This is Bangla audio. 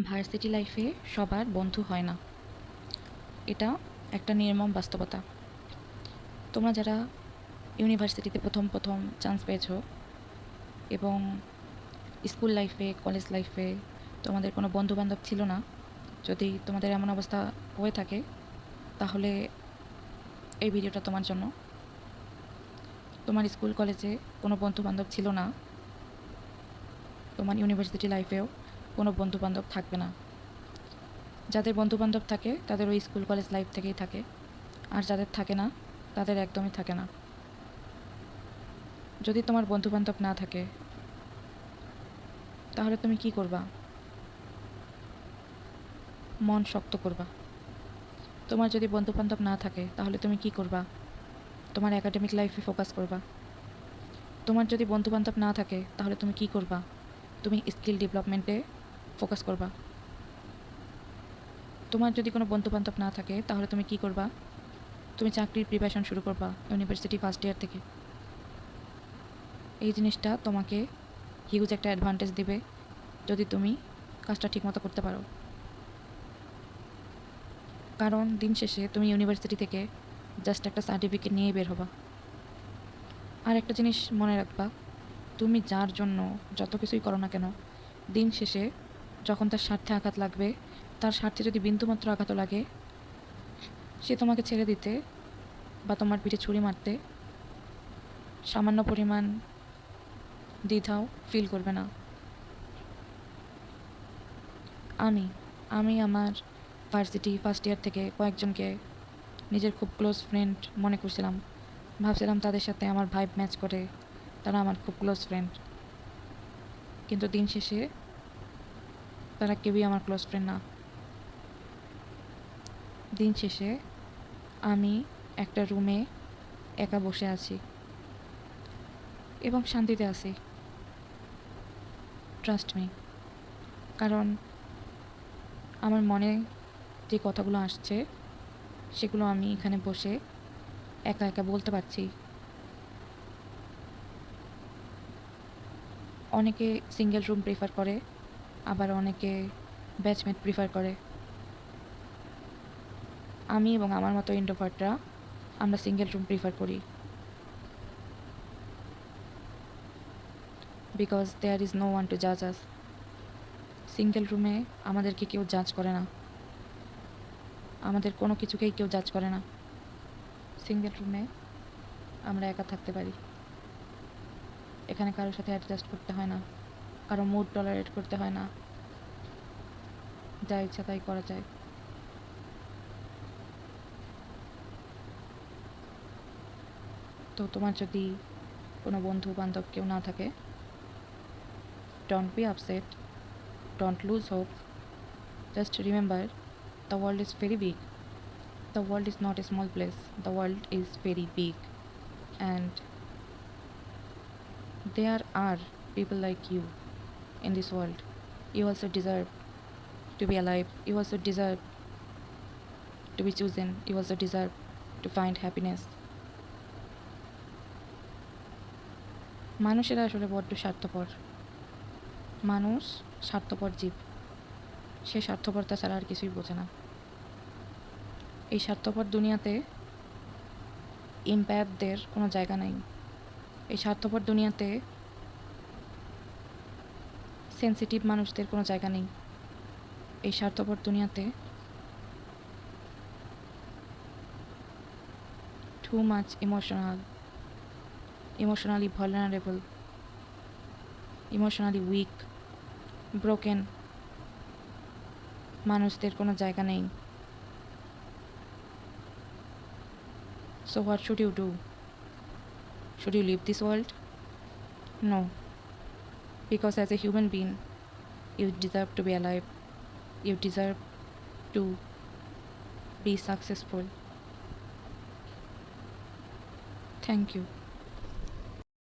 ভার্সিটি লাইফে সবার বন্ধু হয় না। এটা একটা নির্মম বাস্তবতা। তোমরা যারা ইউনিভার্সিটিতে প্রথম চান্স পেয়েছো এবং স্কুল লাইফে, কলেজ লাইফে তোমাদের কোনো বন্ধু-বান্ধব ছিল না, যদি তোমাদের এমন অবস্থা হয়ে থাকে, তাহলে এই ভিডিওটা তোমার জন্য। তোমার স্কুল কলেজে কোনো বন্ধু-বান্ধব ছিল না, তোমার ইউনিভার্সিটি লাইফেও কোনো বন্ধু-বান্ধব থাকবে না। যাদের বন্ধু-বান্ধব থাকে তাদের ওই স্কুল কলেজ লাইফ থেকেই থাকে, আর যাদের থাকে না তাদের একদমই থাকে না। যদি তোমার বন্ধু-বান্ধব না থাকে, তাহলে তুমি কি করবা? মন শক্ত করবা। তোমার যদি বন্ধু-বান্ধব না থাকে, তাহলে তুমি কি করবা? তোমার একাডেমিক লাইফে ফোকাস করবা। তোমার যদি বন্ধু-বান্ধব না থাকে, তাহলে তুমি কি করবা? তুমি স্কিল ডেভেলপমেন্টে ফোকাস করবা। তোমার যদি কোনো বন্ধু-বান্ধব না থাকে, তাহলে তুমি কি করবা? তুমি চাকরির প্রিপারেশন শুরু করবা ইউনিভার্সিটি ফার্স্ট ইয়ার থেকে। এই জিনিসটা তোমাকে হিউজ একটা অ্যাডভান্টেজ দিবে, যদি তুমি কাজটা ঠিকমতো করতে পারো। কারণ দিন শেষে তুমি ইউনিভার্সিটি থেকে জাস্ট একটা সার্টিফিকেট নিয়েই বের হবা। আর একটা জিনিস মনে রাখবা, তুমি যার জন্য যত কিছুই করো না কেন, দিন শেষে যখন তার স্বার্থে আঘাত লাগবে, তার স্বার্থে যদি বিন্দুমাত্র আঘাতও লাগে, সে তোমাকে ছেড়ে দিতে বা তোমার পিঠে ছুরি মারতে সামান্য পরিমাণ দ্বিধাও ফিল করবে না। আমি আমি আমার ভার্সিটি ফার্স্ট ইয়ার থেকে কয়েকজনকে নিজের খুব ক্লোজ ফ্রেন্ড মনে করছিলাম। ভাবছিলাম তাদের সাথে আমার ভাইব ম্যাচ করে, তারা আমার খুব ক্লোজ ফ্রেন্ড। কিন্তু দিন শেষে তারা কেউই আমার ক্লোজ ফ্রেন্ড না। দিন শেষে আমি একটা রুমে একা বসে আছি এবং শান্তিতে আছি। Trust me. কারণ আমার মনে যে কথাগুলো আসছে, সেগুলো আমি এখানে বসে একা একা বলতে পারছি। অনেকে সিঙ্গেল রুম প্রিফার করে, আবার অনেকে ব্যাচমেট প্রিফার করে। আমি এবং আমার মতো ইন্ট্রোভার্টরা আমরা সিঙ্গেল রুম প্রিফার করি, because there is no one to জাজ আস। সিঙ্গেল রুমে আমাদেরকে কেউ জাজ করে না, আমাদের কোনো কিছুকেই কেউ জাজ করে না। সিঙ্গেল রুমে আমরা একা থাকতে পারি। এখানে কারোর সাথে অ্যাডজাস্ট করতে হয় না, কারো মুড টলারেট করতে হয় না, যা ইচ্ছা তাই করা যায়। তো তোমার যদি কোনো বন্ধু বান্ধব কেউ না থাকে, don't be upset, don't lose hope, just remember, the world is very big. The world is not a small place, the world is very big, and there are people like you in this world. You also deserve to be alive, you also deserve to be chosen, you also deserve to find happiness. মানুষেরা আসলে বড্ড স্বার্থপর। মানুষ স্বার্থপর জীব, সে স্বার্থপরতা ছাড়া আর কিছুই বোঝে না। এই স্বার্থপর দুনিয়াতে ইম্প্যাথদের কোনো জায়গা নাই। এই স্বার্থপর দুনিয়াতে সেন্সিটিভ মানুষদের কোনো জায়গা নেই। এই স্বার্থপর দুনিয়াতে too much emotionally vulnerable, emotionally weak, broken মানুষদের কোনো জায়গা নেই। So what should you do? Should you leave this world? No. Because as a human being, you deserve to be alive. You deserve to be successful. Thank you.